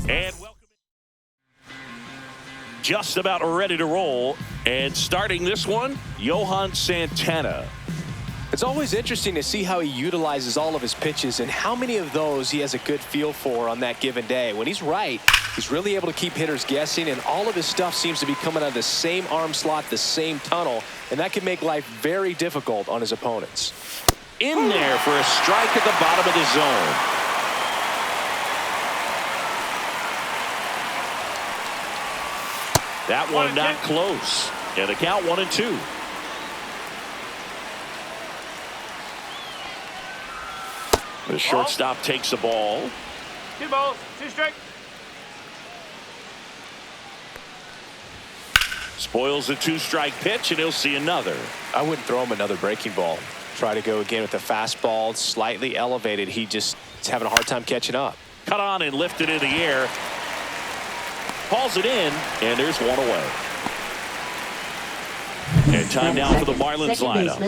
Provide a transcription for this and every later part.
And welcome. Just about ready to roll. And starting this one, Johan Santana. It's always interesting to see how he utilizes all of his pitches and how many of those he has a good feel for on that given day. When he's right, he's really able to keep hitters guessing, and all of his stuff seems to be coming out of the same arm slot, the same tunnel, and that can make life very difficult on his opponents. In there for a strike at the bottom of the zone. That one not close. And the count 1-2. The shortstop takes the ball. 2 balls, 2 strikes. Spoils a 2-strike pitch, and he'll see another. I wouldn't throw him another breaking ball. Try to go again with the fastball, slightly elevated. He just is having a hard time catching up. Cut on and lifted in the air. Hauls it in, and there's one away. And time now for the Marlins lineup.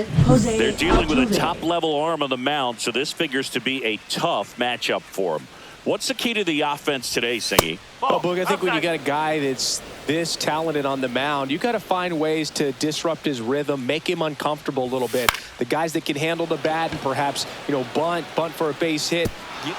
They're dealing with a top-level arm on the mound, so this figures to be a tough matchup for them. What's the key to the offense today, Singy? Well, Boog, I think when you got a guy that's this talented on the mound, you got to find ways to disrupt his rhythm, make him uncomfortable a little bit. The guys that can handle the bat and perhaps, bunt for a base hit.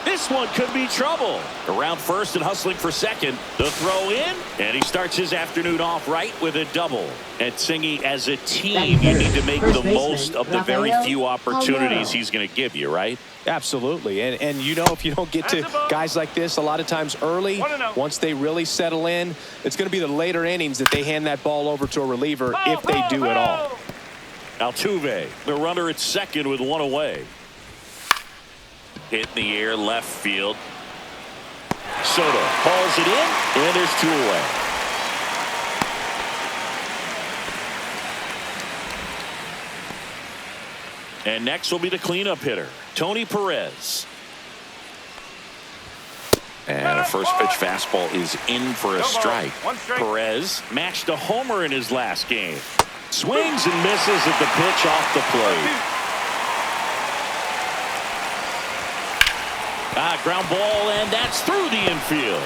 This one could be trouble. Around first and hustling for second. The throw in, and he starts his afternoon off right with a double. And Singy, as a team, you need to make the most of the very few opportunities he's going to give you, right? Absolutely. And if you don't get to guys like this a lot of times early, once they really settle in, it's going to be the later innings that they hand that ball over to a reliever if they do at all. Altuve, the runner at second with one away. Hit in the air, left field. Soto hauls it in, and there's 2 away. And next will be the cleanup hitter, Tony Perez. And a first pitch fastball is in for a strike. Perez matched a homer in his last game. Swings and misses at the pitch off the plate. Ground ball, and that's through the infield.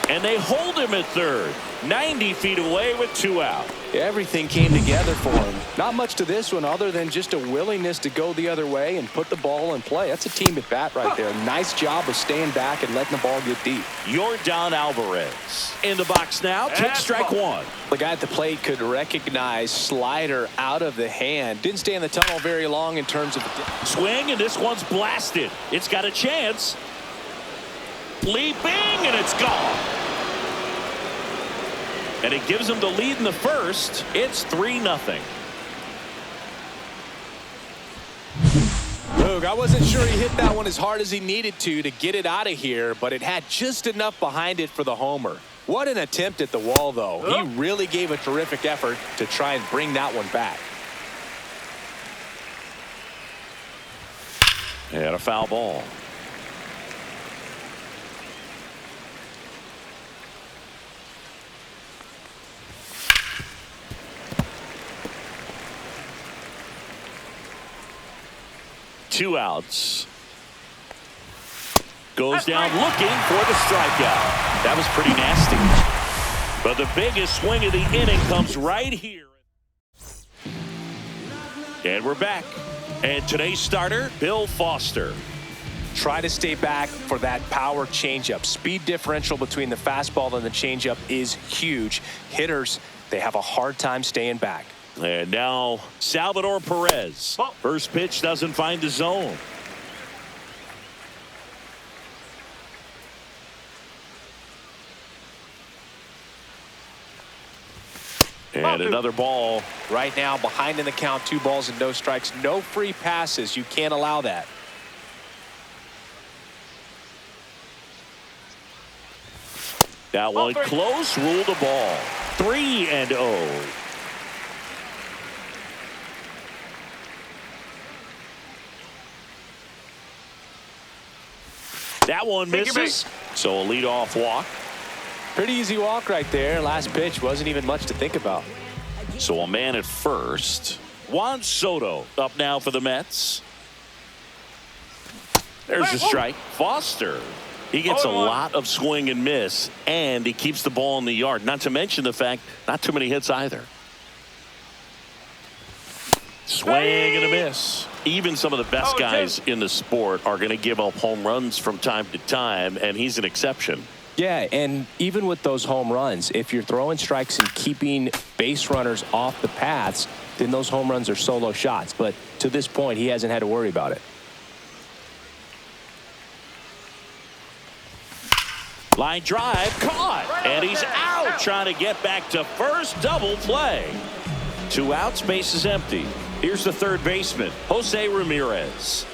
And they hold him at third. 90 feet away with 2 out. Everything came together for him. Not much to this one other than just a willingness to go the other way and put the ball in play. That's a team at bat right there. Nice job of staying back and letting the ball get deep. Yordan Alvarez in the box now. Takes strike 1. The guy at the plate could recognize slider out of the hand. Didn't stay in the tunnel very long in terms of swing, and this one's blasted. It's got a chance. Leaping, and it's gone. And it gives them the lead in the first. It's 3-0. Boog, I wasn't sure he hit that one as hard as he needed to get it out of here, but it had just enough behind it for the homer. What an attempt at the wall, though. He really gave a terrific effort to try and bring that one back. And a foul ball. Two outs. Goes down looking for the strikeout. That was pretty nasty. But the biggest swing of the inning comes right here. And we're back. And today's starter, Bill Foster. Try to stay back for that power changeup. Speed differential between the fastball and the changeup is huge. Hitters, they have a hard time staying back. And now Salvador Perez. First pitch doesn't find the zone. And another ball. Right now, behind in the count, 2 balls and no strikes. No free passes. You can't allow that. That one close. Ruled the ball. 3-0. That one misses. So a leadoff walk. Pretty easy walk right there. Last pitch wasn't even much to think about. So a man at first. Juan Soto up now for the Mets. There's a strike. Foster He gets a 0-1. lot of swing and miss, and he keeps the ball in the yard. Not to mention the fact, not too many hits either. Swing and a miss. Even some of the best guys in the sport are going to give up home runs from time to time, and he's an exception. Yeah, and even with those home runs, if you're throwing strikes and keeping base runners off the paths, then those home runs are solo shots. But to this point, he hasn't had to worry about it. Line drive, caught, and he's out trying to get back to first. Double play. 2 outs, base is empty. Here's the third baseman, Jose Ramirez.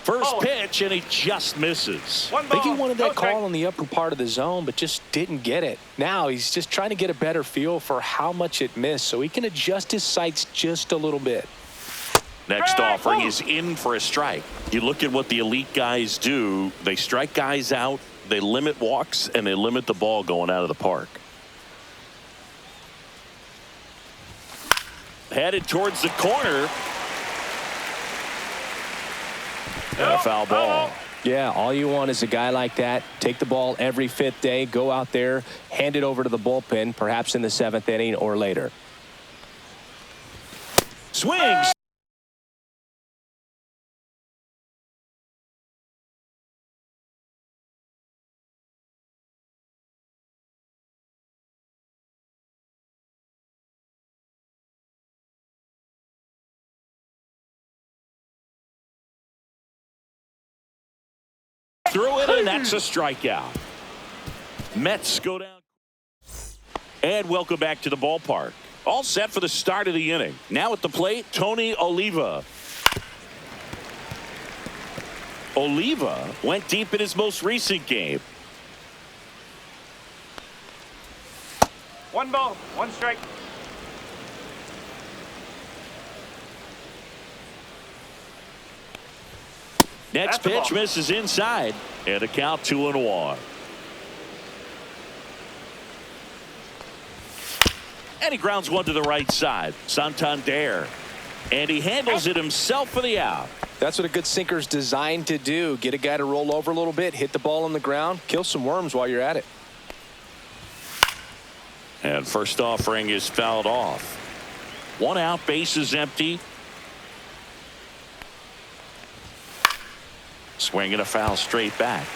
First pitch, and he just misses. I think he wanted that call in the upper part of the zone, but just didn't get it. Now he's just trying to get a better feel for how much it missed so he can adjust his sights just a little bit. Next offering is in for a strike. You look at what the elite guys do. They strike guys out, they limit walks, and they limit the ball going out of the park. Headed towards the corner. And a foul ball. Yeah, all you want is a guy like that. Take the ball every 5th day, go out there, hand it over to the bullpen, perhaps in the 7th inning or later. Swings. Threw it, and that's a strikeout. Mets go down. And welcome back to the ballpark. All set for the start of the inning. Now at the plate, Tony Oliva. Oliva went deep in his most recent game. 1 ball, 1 strike. Next pitch misses inside, and a count 2-1. And he grounds one to the right side. Santander. And he handles it himself for the out. That's what a good sinker's designed to do. Get a guy to roll over a little bit, hit the ball on the ground, kill some worms while you're at it. And first offering is fouled off. 1 out, base is empty. Swing and a foul straight back.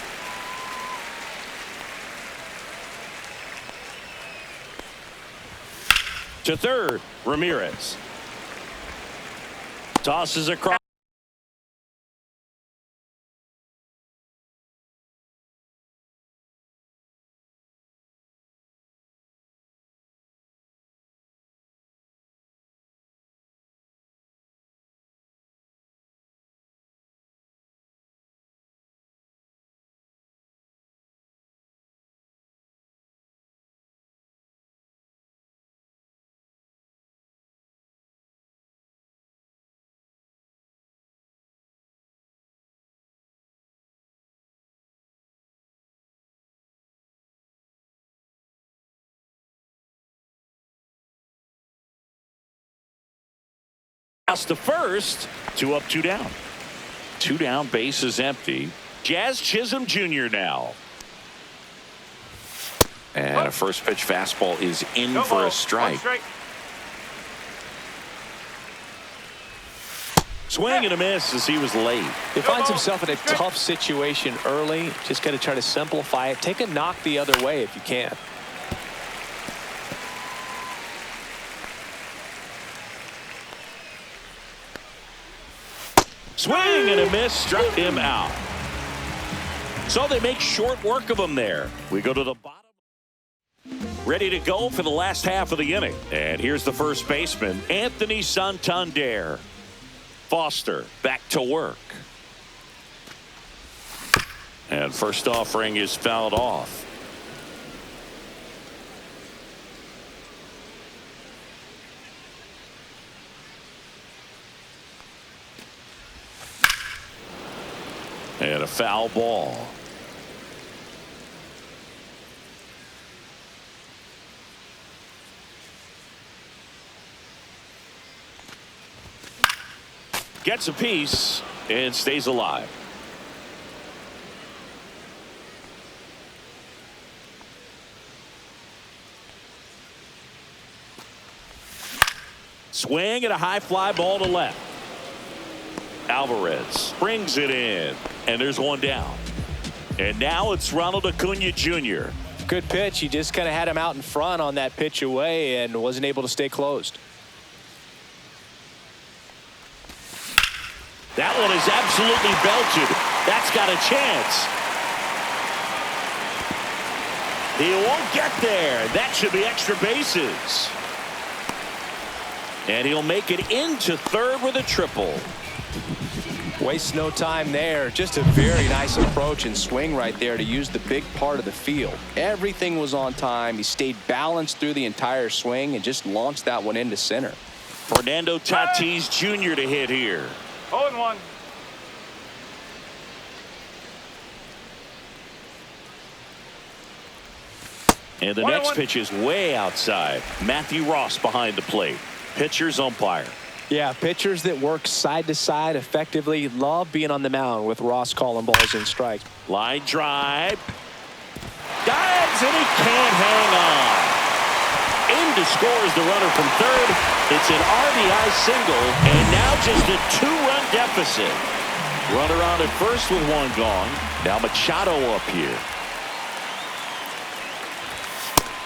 To third, Ramirez. Tosses across. To first, 2 up, 2 down. 2 down, base is empty. Jazz Chisholm Jr. now. And a first pitch fastball is in for a strike. Swing and a miss as he was late. He finds himself in a tough situation early. Just got to try to simplify it. Take a knock the other way if you can. Swing and a miss, struck him out. So they make short work of him there. We go to the bottom. Ready to go for the last half of the inning. And here's the first baseman, Anthony Santander. Foster back to work. And first offering is fouled off. And a foul ball. Gets a piece. and stays alive. Swing and a high fly ball to left. Alvarez brings it in, and there's one down. And now it's Ronald Acuna Jr. Good pitch. He just kind of had him out in front on that pitch away and wasn't able to stay closed. That one is absolutely belted. That's got a chance. He won't get there. That should be extra bases. And he'll make it into third with a triple. Wastes no time there. Just a very nice approach and swing right there to use the big part of the field. Everything was on time. He stayed balanced through the entire swing and just launched that one into center. Fernando Tatis Jr. to hit here. 0-1. And the next pitch is way outside. Matthew Ross behind the plate. Pitcher's umpire. Yeah, pitchers that work side to side effectively love being on the mound with Ross calling balls and strikes. Line drive. Dives, and he can't hang on. In to score is the runner from third. It's an RBI single, and now just a 2-run deficit. Runner on at first with one gone. Now Machado up here.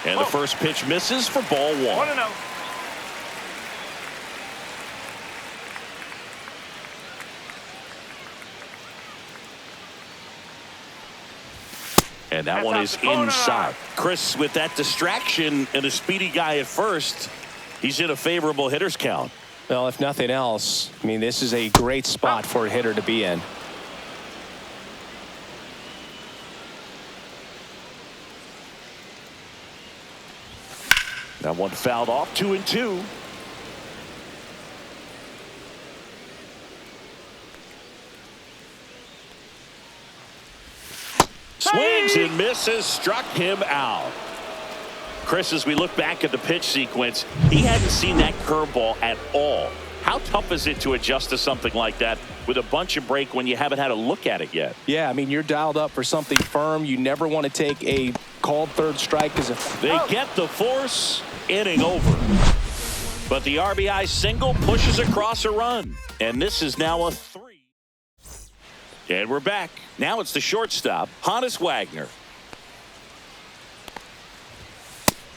And the first pitch misses for ball one. 1-0. And that one is inside. Chris, with that distraction and a speedy guy at first, he's in a favorable hitter's count. Well, if nothing else, I mean, this is a great spot for a hitter to be in. That one fouled off. 2-2. Swings and misses, struck him out. Chris, as we look back at the pitch sequence, he hadn't seen that curveball at all. How tough is it to adjust to something like that with a bunch of break when you haven't had a look at it yet? Yeah, I mean, you're dialed up for something firm. You never want to take a called third strike as a... They get the force, inning over. But the RBI single pushes across a run. And this is now a 3. And we're back. Now it's the shortstop, Honus Wagner.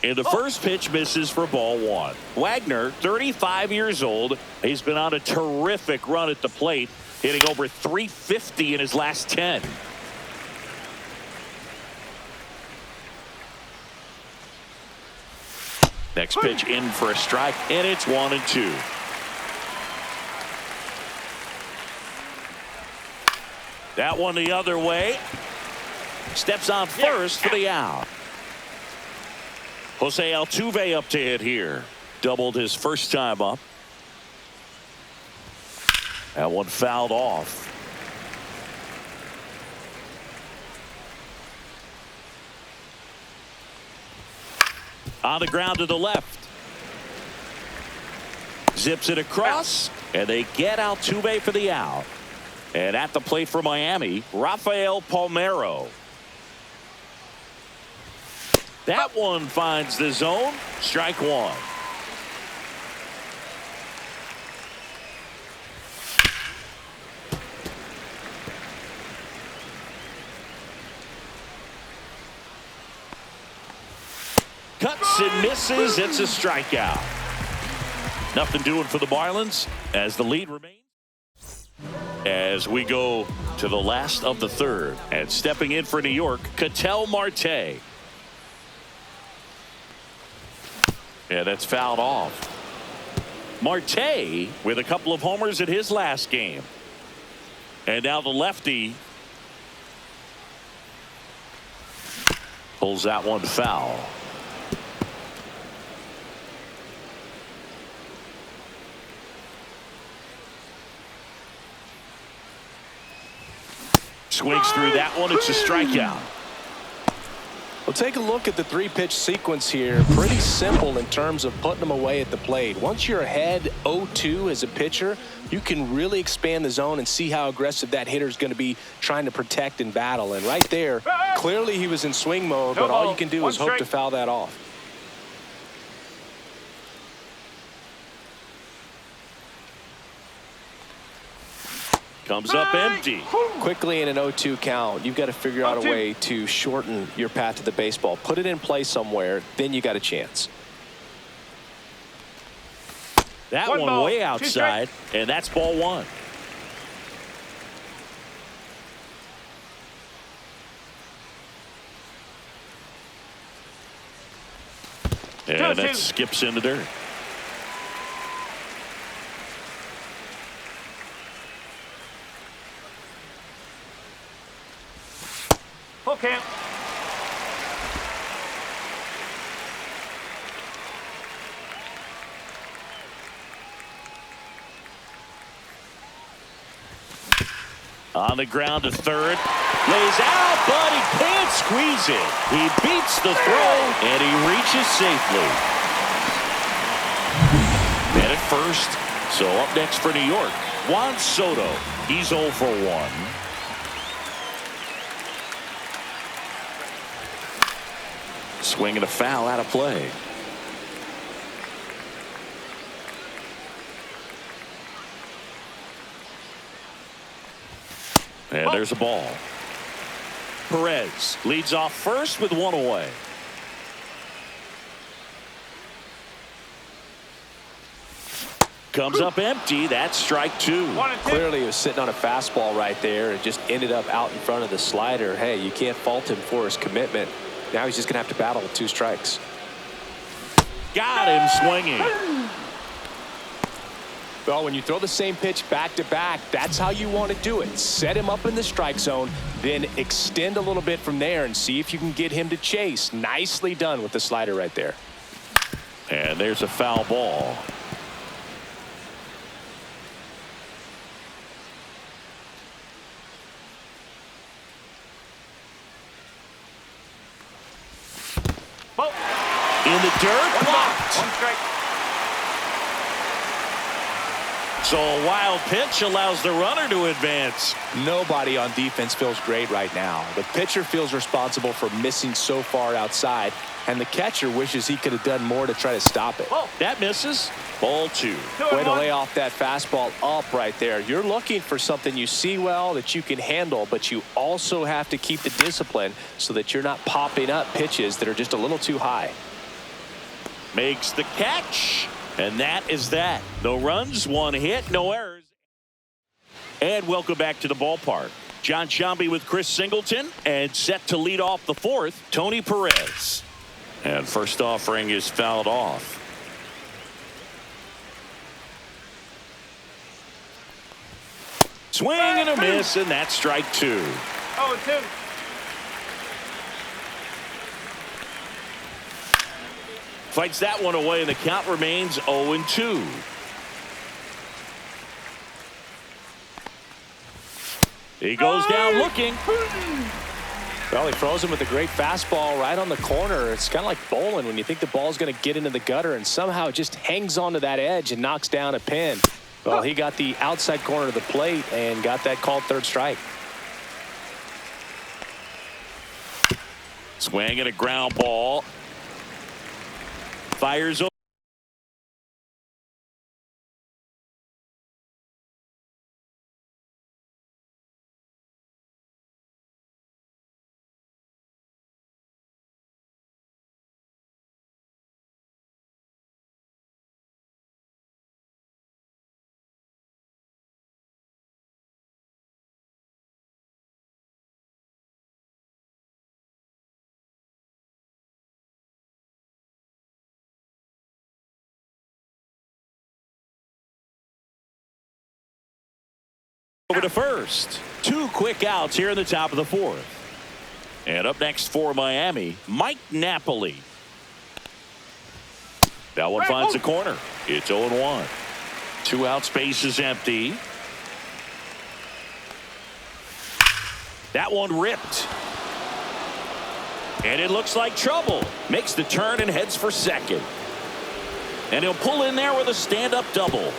And the first pitch misses for ball one. Wagner, 35 years old. He's been on a terrific run at the plate, hitting over 350 in his last 10. Next pitch in for a strike, and it's 1-2. That one the other way. Steps on first for the out. Jose Altuve up to hit here. Doubled his first time up. That one fouled off. On the ground to the left. Zips it across, and they get Altuve for the out. And at the plate for Miami, Rafael Palmeiro. That one finds the zone. Strike one. Cuts and misses. It's a strikeout. Nothing doing for the Marlins as the lead remains. As we go to the last of the third, and stepping in for New York, Ketel Marte. Yeah, that's fouled off. Marte with a couple of homers in his last game. And now the lefty pulls that one foul. Swings through that one. It's a strikeout. Well, take a look at the three-pitch sequence here. Pretty simple in terms of putting them away at the plate. Once you're ahead 0-2 as a pitcher, you can really expand the zone and see how aggressive that hitter is going to be trying to protect and battle. And right there, clearly he was in swing mode, but all you can do is hope to foul that off. Comes up empty. Quickly in an 0-2 count, you've got to figure out a way to shorten your path to the baseball. Put it in play somewhere, then you got a chance. That one way outside, and that's ball one. And that skips in the dirt. Full count. On the ground to third. Lays out, but he can't squeeze it. He beats the throw, and he reaches safely. And at first, so up next for New York, Juan Soto. He's 0 for 1. Swing and a foul out of play. And there's a ball. Perez leads off first with one away. Comes up empty. That's strike two. Clearly he was sitting on a fastball right there and just ended up out in front of the slider. Hey, you can't fault him for his commitment. Now he's just going to have to battle with 2 strikes. Got him swinging. Well, when you throw the same pitch back to back, that's how you want to do it. Set him up in the strike zone, then extend a little bit from there and see if you can get him to chase. Nicely done with the slider right there. And there's a foul ball. In the dirt, blocked. 1 strike. So a wild pitch allows the runner to advance. Nobody on defense feels great right now. The pitcher feels responsible for missing so far outside, and the catcher wishes he could have done more to try to stop it. That misses. Ball 2. Way to lay off that fastball up right there. You're looking for something you see well that you can handle, but you also have to keep the discipline so that you're not popping up pitches that are just a little too high. Makes the catch, and that is that. No runs, 1 hit, no errors. And welcome back to the ballpark. John Sciambi with Chris Singleton, and set to lead off the 4th, Tony Perez. And first offering is fouled off. Swing and a miss, and that's strike 2. 0-2. Fights that one away, and the count remains 0-2. He goes down looking. Well, he throws him with a great fastball right on the corner. It's kind of like bowling when you think the ball's going to get into the gutter, and somehow it just hangs onto that edge and knocks down a pin. Well, he got the outside corner of the plate and got that called 3rd strike. Swing and a ground ball. Fires over. Over to first. 2 quick outs here in the top of the 4th. And up next for Miami, Mike Napoli. That one finds the corner. It's 0-1. 2 out, space is empty. That one ripped. And it looks like trouble. Makes the turn and heads for second. And he'll pull in there with a stand-up double.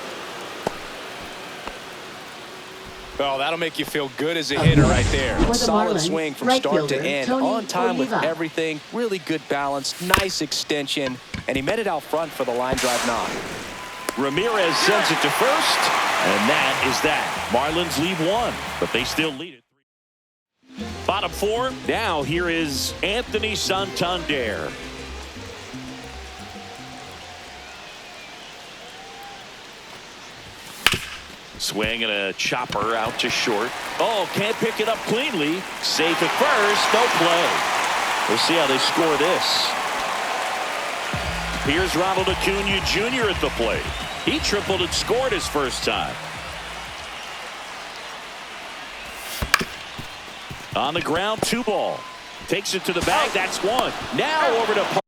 Oh, that'll make you feel good as a hitter right there. Solid swing from start to end. On time with everything. Really good balance. Nice extension. And he met it out front for the line drive knock. Ramirez sends it to first. And that is that. Marlins lead one, but they still lead it. Bottom four. Now here is Anthony Santander. Swing and a chopper out to short. Oh, can't pick it up cleanly. Safe at first. No play. We'll see how they score this. Here's Ronald Acuna Jr. at the plate. He tripled and scored his first time. On the ground, 2 ball. Takes it to the bag. That's one. Now over to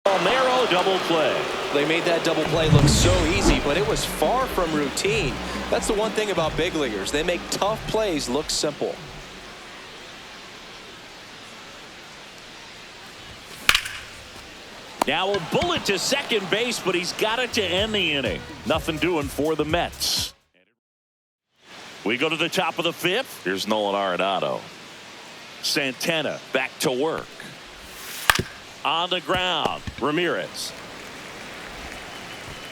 Romero, double play. They made that double play look so easy, but it was far from routine. That's the one thing about big leaguers. They make tough plays look simple. Now a bullet to second base, but he's got it to end the inning. Nothing doing for the Mets. We go to the top of the 5th. Here's Nolan Arenado. Santana back to work. On the ground, Ramirez.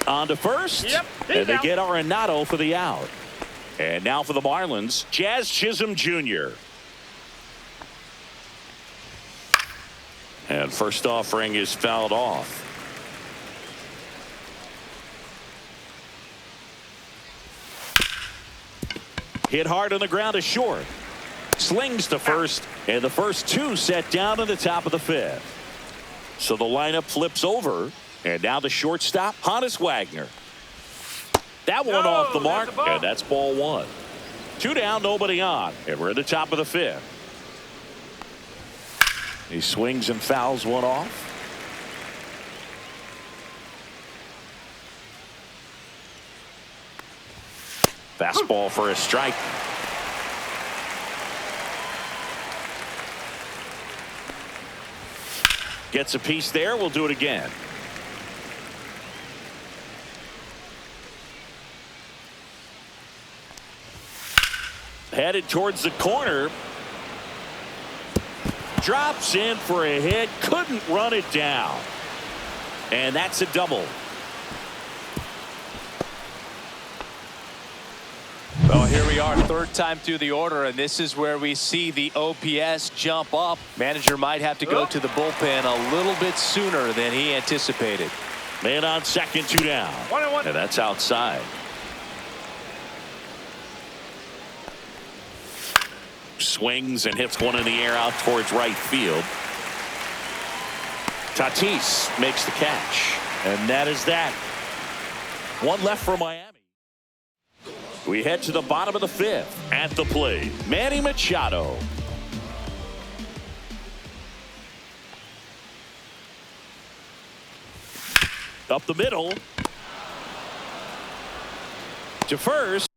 On to first. Yep, and they get Arenado for the out. And now for the Marlins, Jazz Chisholm Jr. And first offering is fouled off. Hit hard on the ground to short. Slings to first, and the first 2 set down in the top of the 5th. So the lineup flips over, and now the shortstop, Honus Wagner. That one off the mark, and that's ball 1. 2 down, nobody on, and we're in the top of the 5th. He swings and fouls one off. Fastball for a strike. Gets a piece there. We'll do it again. Headed towards the corner. Drops in for a hit. Couldn't run it down. And that's a double. Well, here we are, 3rd time through the order, and this is where we see the OPS jump up. Manager might have to go to the bullpen a little bit sooner than he anticipated. Man on second, 2 down. 1-1. And that's outside. Swings and hits one in the air out towards right field. Tatis makes the catch. And that is that. 1 left for Miami. We head to the bottom of the 5th. At the plate, Manny Machado. Up the middle. To first.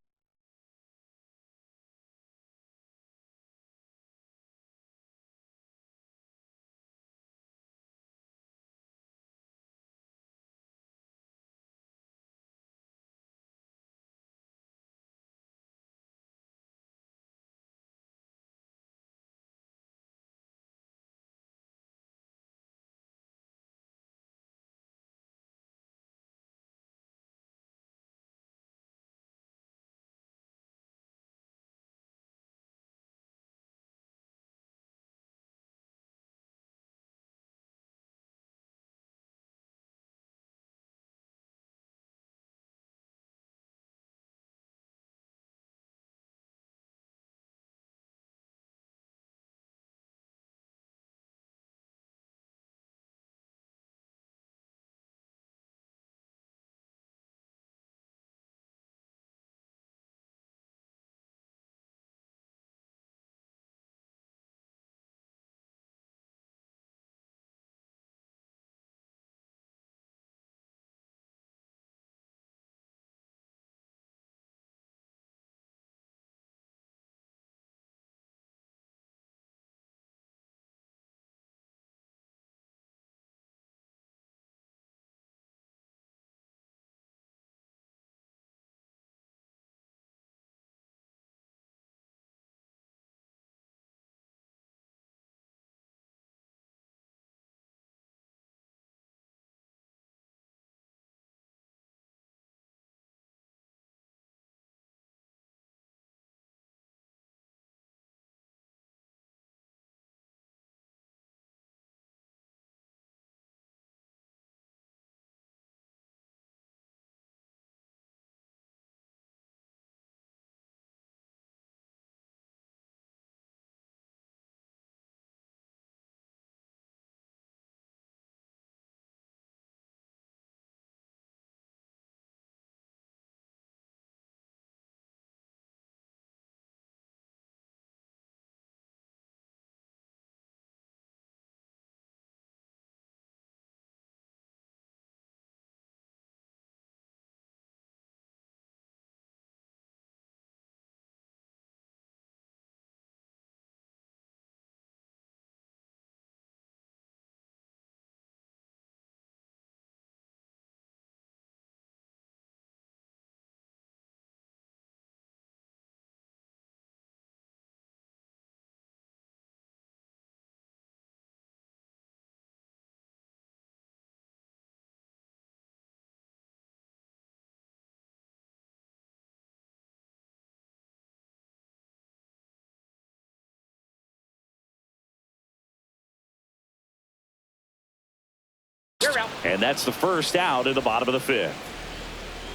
You're out. And that's the first out in the bottom of the fifth.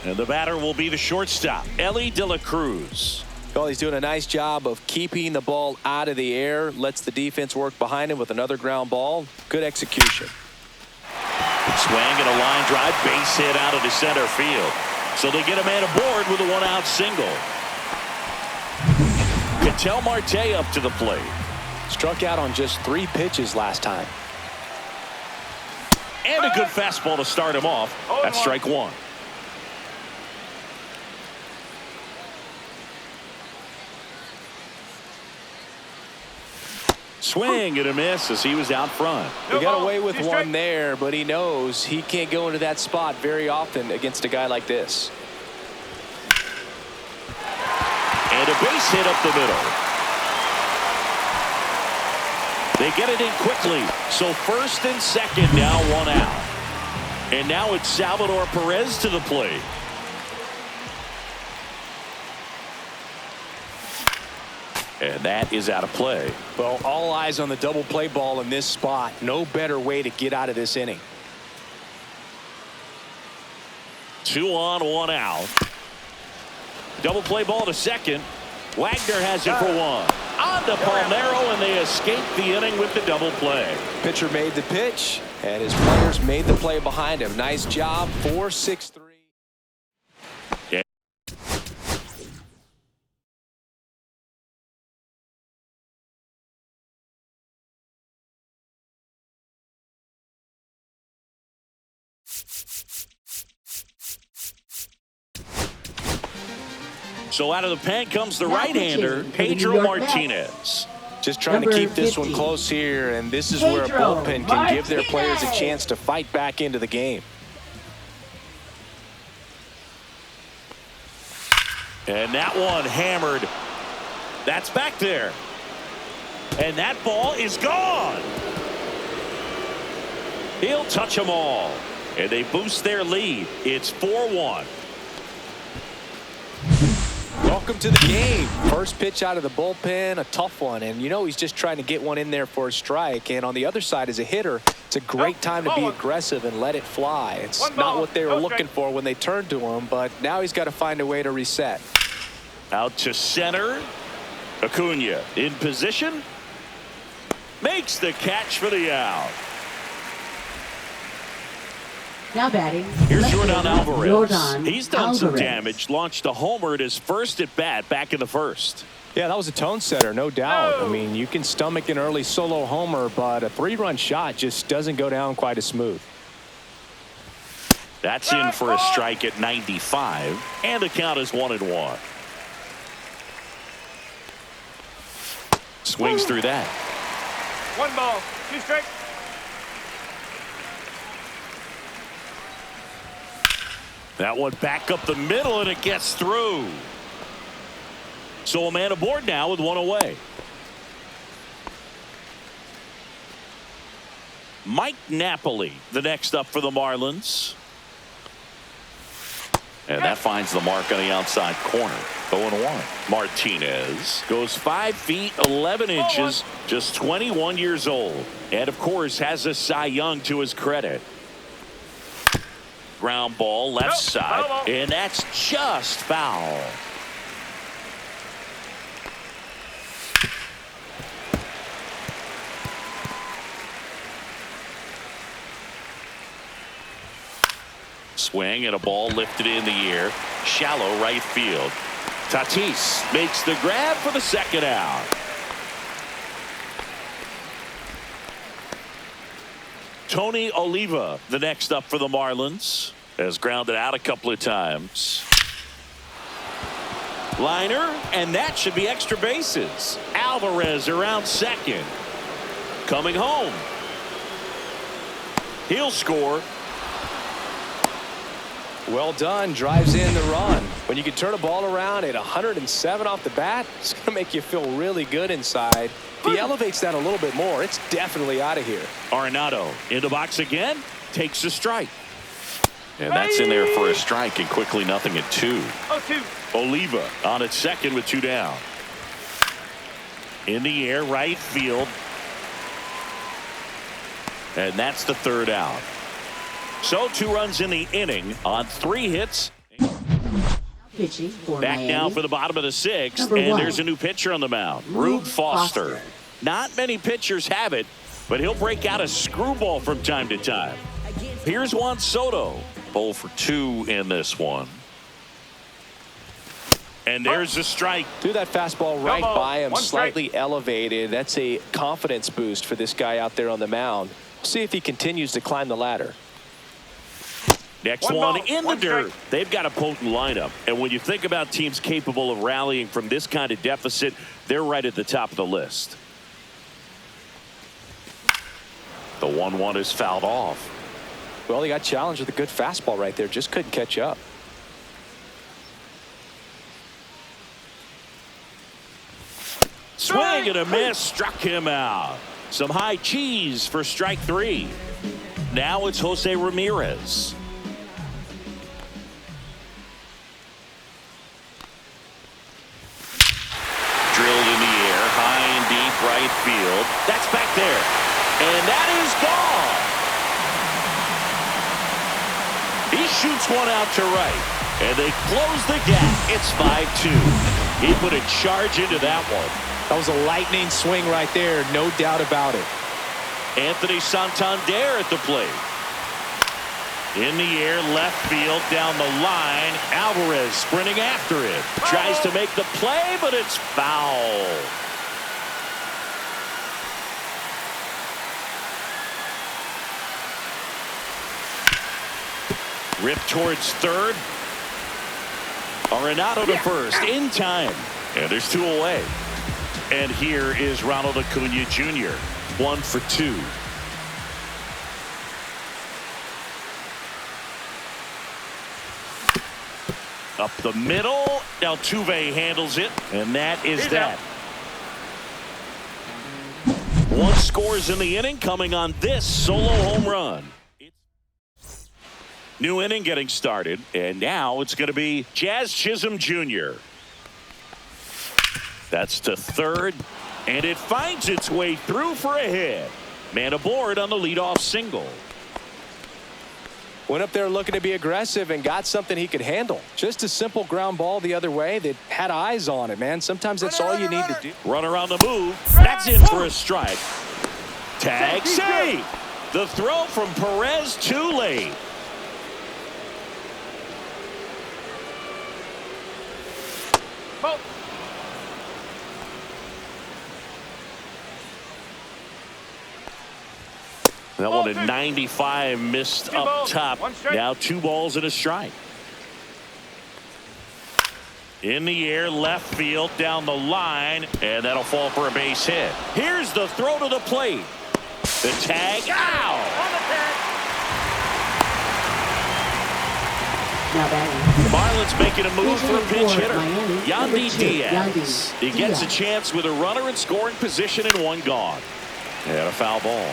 And the batter will be the shortstop, Ellie De La Cruz. Well, he's doing a nice job of keeping the ball out of the air. Lets the defense work behind him with another ground ball. Good execution. Swing and a line drive, base hit out into center field. So they get a man aboard with a one-out single. Ketel Marte up to the plate. Struck out on just 3 pitches last time. And a good fastball to start him off. That's strike one. Swing and a miss as he was out front. He got away with one there, but he knows he can't go into that spot very often against a guy like this. And a base hit up the middle. They get it in quickly. So first and second, now one out. And now it's Salvador Perez to the plate. And that is out of play. Well, all eyes on the double play ball in this spot. No better way to get out of this inning. 2 on, 1 out. Double play ball to second. Wagner has it for one. On to Palmeiro, and they escape the inning with the double play. Pitcher made the pitch, and his players made the play behind him. Nice job. 4-6-3. So out of the pen comes the right-hander, Pedro Martinez. Just trying to keep this one close here, and this is where a bullpen can give their players a chance to fight back into the game. And that one hammered. That's back there. And that ball is gone. He'll touch them all. And they boost their lead. It's 4-1. Welcome to the game. First pitch out of the bullpen, a tough one. And you know he's just trying to get one in there for a strike. And on the other side, as a hitter, it's a great time to be aggressive and let it fly. It's not what they were looking for when they turned to him, but now he's got to find a way to reset. Out to center. Acuna in position. Makes the catch for the out. Now batting. Here's Yordan Alvarez. He's done some damage. Launched a homer at his first at bat back in the first. Yeah, that was a tone setter, no doubt. I mean, you can stomach an early solo homer, but a 3-run shot just doesn't go down quite as smooth. That's in for a strike at 95, and the count is 1-1. Swings through that. 1 ball, 2 strikes. That one back up the middle, and it gets through. So a man aboard now with one away. Mike Napoli, the next up for the Marlins. And that finds the mark on the outside corner. 0-1. Martinez goes 5 feet 11 inches, just 21 years old. And of course has a Cy Young to his credit. Ground ball left side, and that's just foul. Swing and a ball lifted in the air. Shallow right field. Tatis makes the grab for the second out. Tony Oliva, the next up for the Marlins, has grounded out a couple of times. Liner, and that should be extra bases. Alvarez around second. Coming home. He'll score. Well done. Drives in the run. When you can turn a ball around at 107 off the bat, it's going to make you feel really good inside. If he elevates that a little bit more, it's definitely out of here. Arenado in the box again. Takes a strike. And that's in there for a strike, and quickly nothing at 2. 0-2. Oliva on at second with 2 down. In the air, right field. And that's the third out. So 2 runs in the inning on 3 hits. Pitching for Back Miami. now for the bottom of the 6th, Number and 1. there's a new pitcher on the mound, Rube Foster. Not many pitchers have it, but he'll break out a screwball from time to time. Here's Juan Soto. 0 for 2 in this one. And there's a strike. Threw that fastball right No ball. by him, 1 strike. slightly elevated. That's a confidence boost for this guy out there on the mound. See if he continues to climb the ladder. Next 1 one ball, in the 1 dirt. strike. They've got a potent lineup. And when you think about teams capable of rallying from this kind of deficit, they're right at the top of the list. The 1-1 is fouled off. Well, he got challenged with a good fastball right there. Just couldn't catch up. Swing and a miss, struck him out. Some high cheese for strike 3. Now it's Jose Ramirez. Drilled in the air, high and deep right field. That's back there. And that is gone. He shoots one out to right. And they close the gap. It's 5-2. He put a charge into that one. That was a lightning swing right there. No doubt about it. Anthony Santander at the plate. In the air, left field, down the line. Alvarez sprinting after it. Tries to make the play, but it's foul. Rip towards third. Arenado to first in time. And there's 2 away. And here is Ronald Acuna Jr. 1 for 2. Up the middle. Altuve handles it. And that is that. 1 scores in the inning coming on this solo home run. New inning getting started. And now it's going to be Jazz Chisholm Jr. That's to third. And it finds its way through for a hit. Man aboard on the leadoff single. Went up there looking to be aggressive and got something he could handle. Just a simple ground ball the other way that had eyes on it, man. Sometimes that's all you need to do. Runner on the move. That's in for a strike. Tag save. The throw from Perez too late. Ball. That one at 95 missed Two up balls, top. 1 strike. Now 2 balls and a strike. In the air, left field, down the line, and that'll fall for a base hit. Here's the throw to the plate. The tag out. On the tag. Now batting. The Marlins making a move for a pinch for hitter. Miami, Yandy number 2, Diaz. Yandy He gets a Diaz. chance with a runner in scoring position and 1 gone. And a foul ball.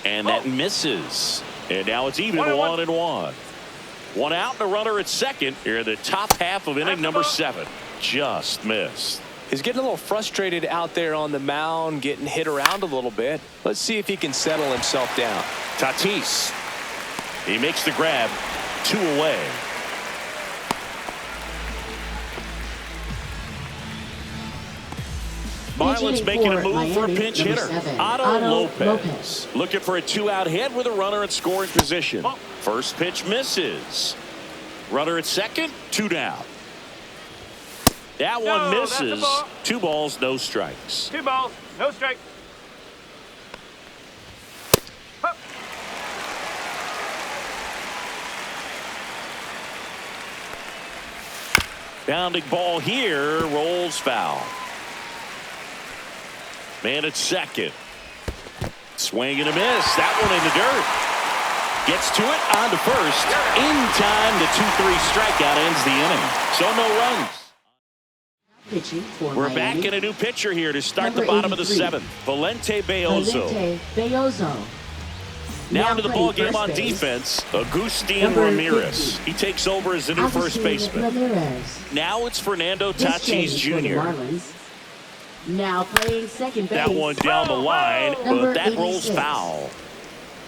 And that misses. And now it's even 1-1. 1 out and a runner at second here in the top half of inning number 7. Just missed. He's getting a little frustrated out there on the mound, getting hit around a little bit. Let's see if he can settle himself down. Tatis. He makes the grab. 2 away. Marlins making a move for a Miami, pinch number hitter. 7, Otto Otto Lopez. Lopez. Looking for a 2-out hit with a runner in scoring position. First pitch misses. Runner at second, 2 down. That one No, that's a misses. ball. 2 balls, no strikes. 2 balls, no strike. Hup. Bounding ball here, rolls foul. Man at second. Swing and a miss. That one in the dirt. Gets to it, on to first. In time, the 2-3 strikeout ends the inning. So no runs. Pitching for We're Miami. back in a new pitcher here to start Number the bottom of the 83. 7th. Valente Beozo. Valente Beozo. Now to the ball playing game on first base. defense. Agustin Number Ramirez. 50. He takes over as the new first Agustin baseman. Ramirez. Now it's Fernando This Tatis change for the Jr. Marlins. Now playing second base. That one down the line, Number but that rolls 86. foul.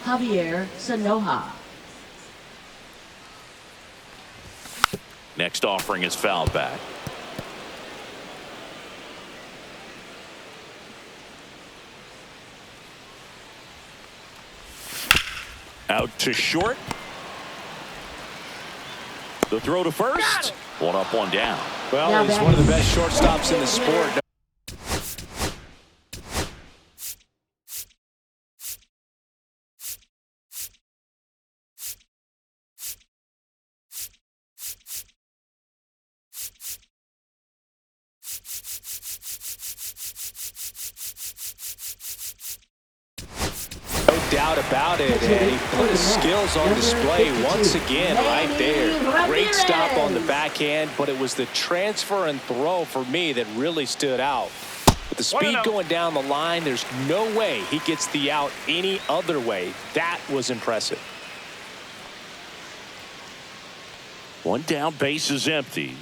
Javier Sanoja. Next offering is fouled back. Out to short. The throw to first. One up, one down. Well, he's one of the best shortstops in the sport. No doubt about it, and he put his skills on display once again right there. Great stop on the backhand, but it was the transfer and throw for me that really stood out. With the speed going down the line, there's no way he gets the out any other way. That was impressive. One down, base is empty.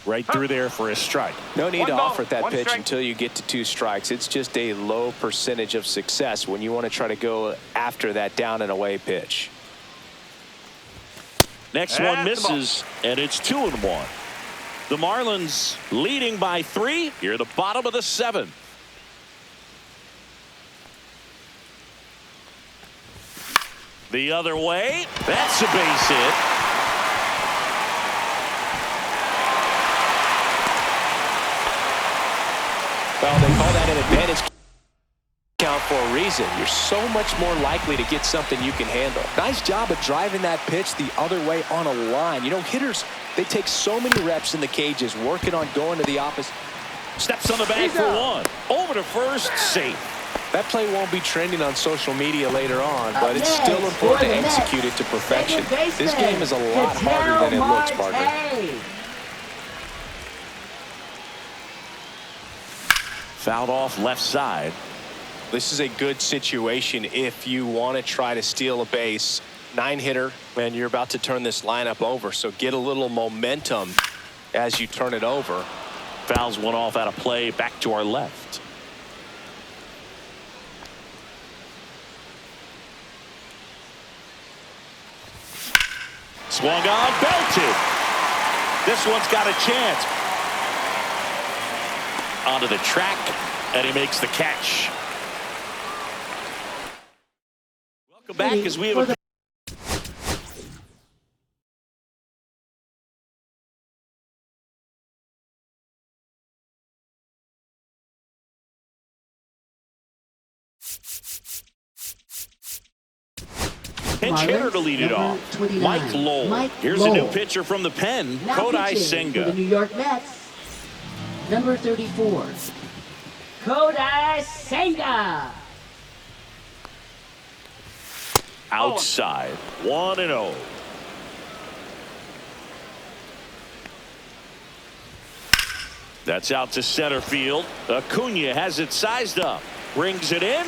Right through there for a strike. No need to ball, offer that one pitch strike. until you get to 2 strikes. It's just a low percentage of success when you want to try to go after that down and away pitch. Next That's one the misses, and it's 2-1. The Marlins leading by 3 here at the bottom of the 7th. The other way. That's a base hit. Well, they call that an advantage count for a reason. You're so much more likely to get something you can handle. Nice job of driving that pitch the other way on a line. You know, hitters, they take so many reps in the cages working on going to the opposite. Steps on the bag for one. Over to first, safe. That play won't be trending on social media later on, but it's still important to execute it to perfection. This game is a lot harder than it looks, partner. Fouled off left side. This is a good situation if you want to try to steal a base. 9-hitter, and you're about to turn this lineup over, so get a little momentum as you turn it over. Fouls one off out of play, back to our left. Swung on, belted. This one's got a chance. Onto the track, and he makes the catch. Welcome back as we have a pinch hitter to lead it off. 29. Mike Lowell. Here's a new pitcher from the pen, Now Kodai pitching Senga. for the New York Mets. Number 34. Kodai Senga. Outside, 1-0. That's out to center field. Acuna has it sized up, brings it in,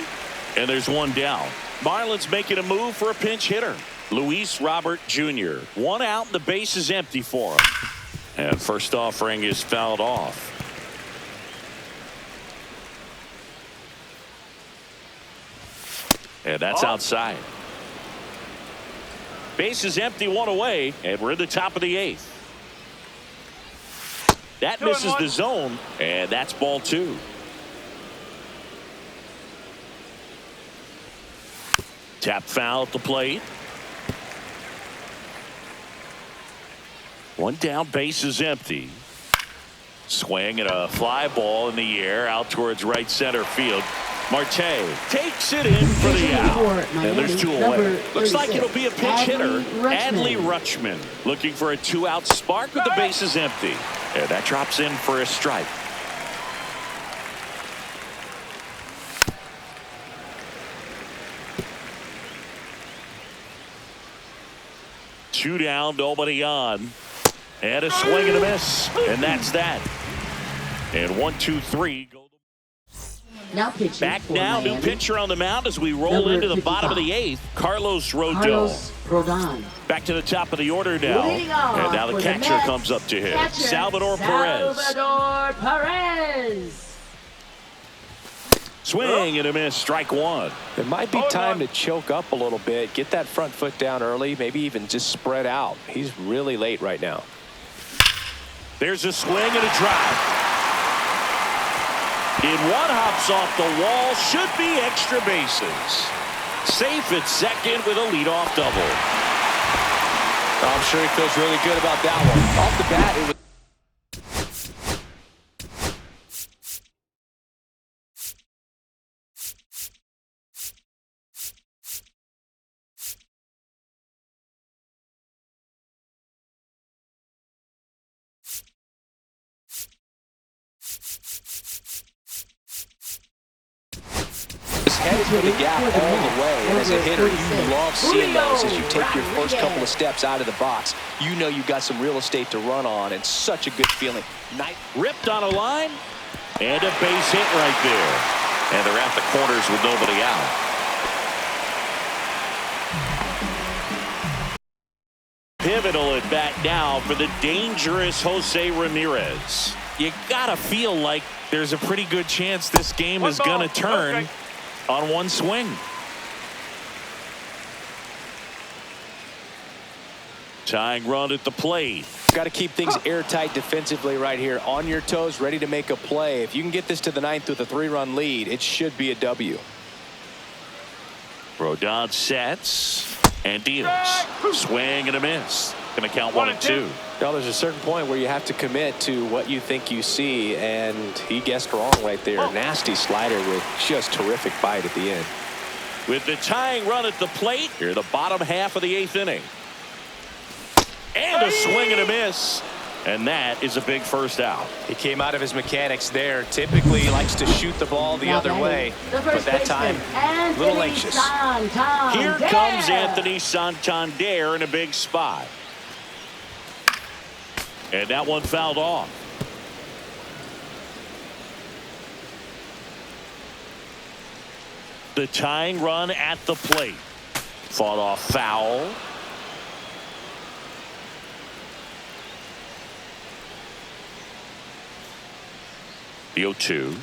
and there's one down. Marlins making a move for a pinch hitter. Luis Robert Jr. One out, and the base is empty for him. And first offering is fouled off. And that's outside. Base is empty, one away, and we're in the top of the 8th. That misses the zone, and that's ball 2. Tap foul at the plate. One down, base is empty. Swing and a fly ball in the air out towards right center field. Marte takes it in for the out. And there's 2 away. Looks like it'll be a pinch hitter. Adley Rutschman looking for a 2-out spark with the bases empty. And that drops in for a strike. Two down, nobody on. And a swing and a miss. And that's that. And 1-2-3. Now pitching Back now, Miami. new pitcher on the mound as we roll Number into the 55. bottom of the 8th. Carlos Rodon. Carlos Rodon. Back to the top of the order now. Leading off And now the for catcher Mets, comes up to him. catcher, Salvador Perez. Salvador Perez. Swing and a miss, strike one. It might be time to choke up a little bit, get that front foot down early, maybe even just spread out. He's really late right now. There's a swing and a drive. In one, hops off the wall, should be extra bases. Safe at second with a leadoff double. I'm sure he feels really good about that one. Off the bat, it was headed for the gap all the way, and as a hitter, you love seeing those as you take your first couple of steps out of the box. You know you've got some real estate to run on, and such a good feeling. Ripped on a line, and a base hit right there. And they're at the corners with nobody out. Pivotal at bat now for the dangerous Jose Ramirez. You gotta feel like there's a pretty good chance this game is gonna turn on one swing. Tying run at the plate. Got to keep things airtight defensively right here. On your toes, ready to make a play. If you can get this to the ninth with a 3-run lead, it should be a W. Rodon sets and deals. Swing and a miss. Gonna count 1 and 2. Well, there's a certain point where you have to commit to what you think you see, and he guessed wrong right there. Nasty slider with just terrific bite at the end. With the tying run at the plate, here the bottom half of the 8th inning. And a swing and a miss. And that is a big first out. He came out of his mechanics there. Typically he likes to shoot the ball the other way, but that time a little anxious. Here comes Anthony Santander in a big spot. And that one fouled off. The tying run at the plate. Fought off foul. The 0-2.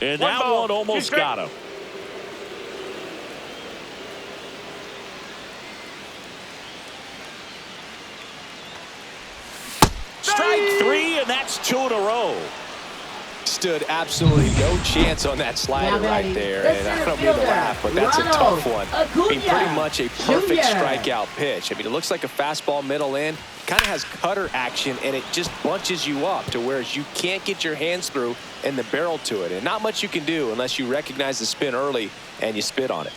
And that one almost got him. Strike 3, and that's 2 in a row. Stood absolutely no chance on that slider right there, and I don't mean to laugh, but that's a tough one. I mean, pretty much a perfect strikeout pitch. I mean, it looks like a fastball middle in, kind of has cutter action, and it just bunches you up to where you can't get your hands through and the barrel to it, and not much you can do unless you recognize the spin early and you spit on it.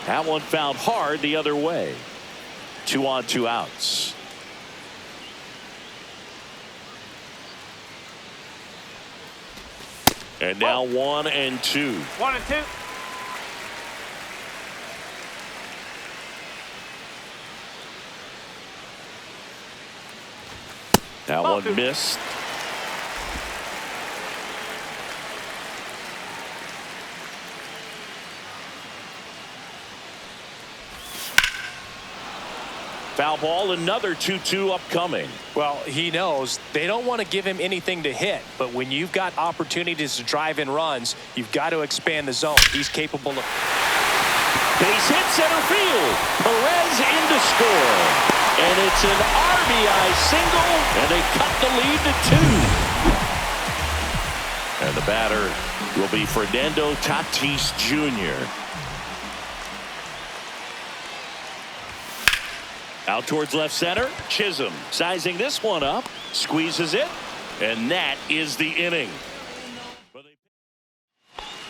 That one fouled hard the other way. 2 on, 2 outs. And now 1 and 2. 1 and 2. That one missed. Foul ball, another 2-2 upcoming. Well, he knows they don't want to give him anything to hit, but when you've got opportunities to drive in runs, you've got to expand the zone. He's capable of. Base hit center field. Perez in to score. And it's an RBI single, and they cut the lead to 2. And the batter will be Fernando Tatis Jr. Out towards left center. Chisholm sizing this one up. Squeezes it. And that is the inning.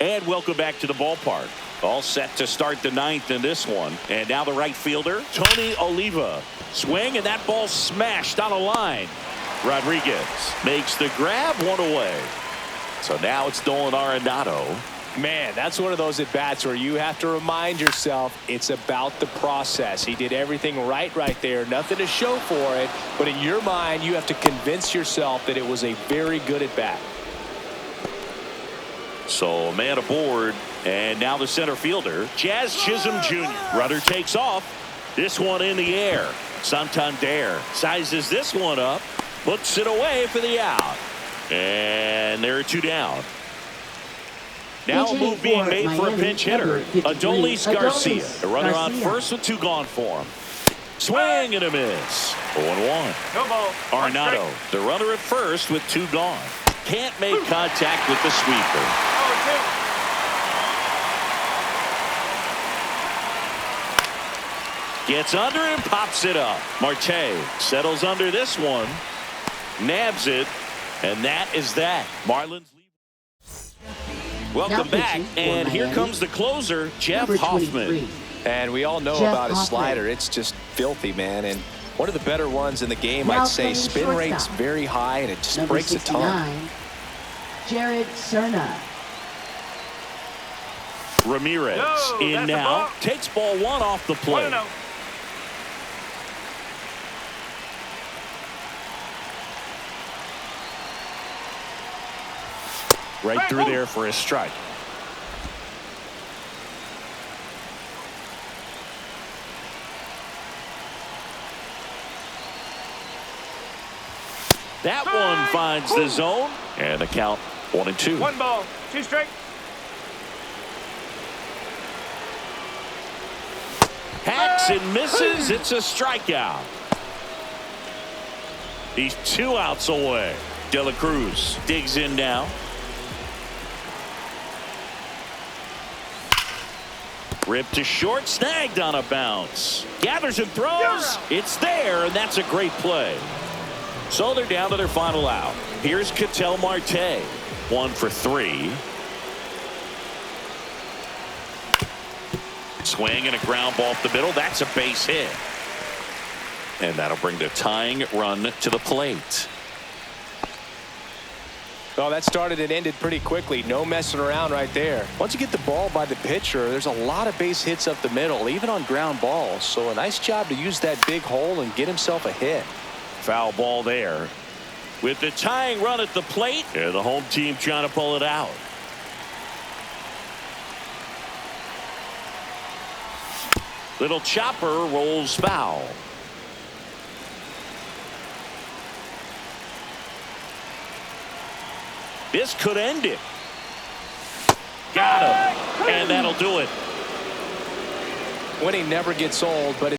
And welcome back to the ballpark. All set to start the 9th in this one. And now the right fielder, Tony Oliva. Swing, and that ball smashed on a line. Rodriguez makes the grab, 1 away. So now it's Nolan Arenado. Man, that's one of those at-bats where you have to remind yourself it's about the process. He did everything right there. Nothing to show for it. But in your mind, you have to convince yourself that it was a very good at-bat. So a man aboard. And now the center fielder, Jazz Chisholm Jr. Rudder takes off. This one in the air. Santander sizes this one up. Puts it away for the out. And there are 2 down. Now a Pitch move being for made for a Miami, pinch hitter. number 53, Adolis Garcia. Adolis The runner on Garcia. first with 2 gone for him. Swing and a miss. 0-1. No ball. One Arenado, strike. the runner at first with 2 gone. Can't make contact with the sweeper. 0-2. Gets under and pops it up. Marte settles under this one. Nabs it. And that is that. Marlins lead. Welcome Now back. pitching for And here Miami, comes the closer, Jeff number Hoffman. 23. And we all know Jeff about his Hoffman. slider. It's just filthy, man. And one of the better ones in the game, Now I'd say. playing Spin rate's shortstop. very high, and it just Number breaks a ton. 69, Jared Cerna. Ramirez No, in that's a now. ball. Takes ball 1 off the plate. 1-0. Right through there for a strike. That one finds the zone. And the count 1-2. 1 ball. 2 strike. Hacks and misses. It's a strikeout. He's 2 outs away. De La Cruz digs in now. Ripped to short, snagged on a bounce. Gathers and throws. It's there, and that's a great play. So they're down to their final out. Here's Ketel Marte. 1 for 3. Swing and a ground ball up the middle. That's a base hit. And that'll bring the tying run to the plate. Well, that started and ended pretty quickly. No messing around right there. Once you get the ball by the pitcher, there's a lot of base hits up the middle, even on ground balls. So a nice job to use that big hole and get himself a hit. Foul ball there. With the tying run at the plate, and the home team trying to pull it out. Little chopper rolls foul. This could end it. Got him. And that'll do it. Winning never gets old, but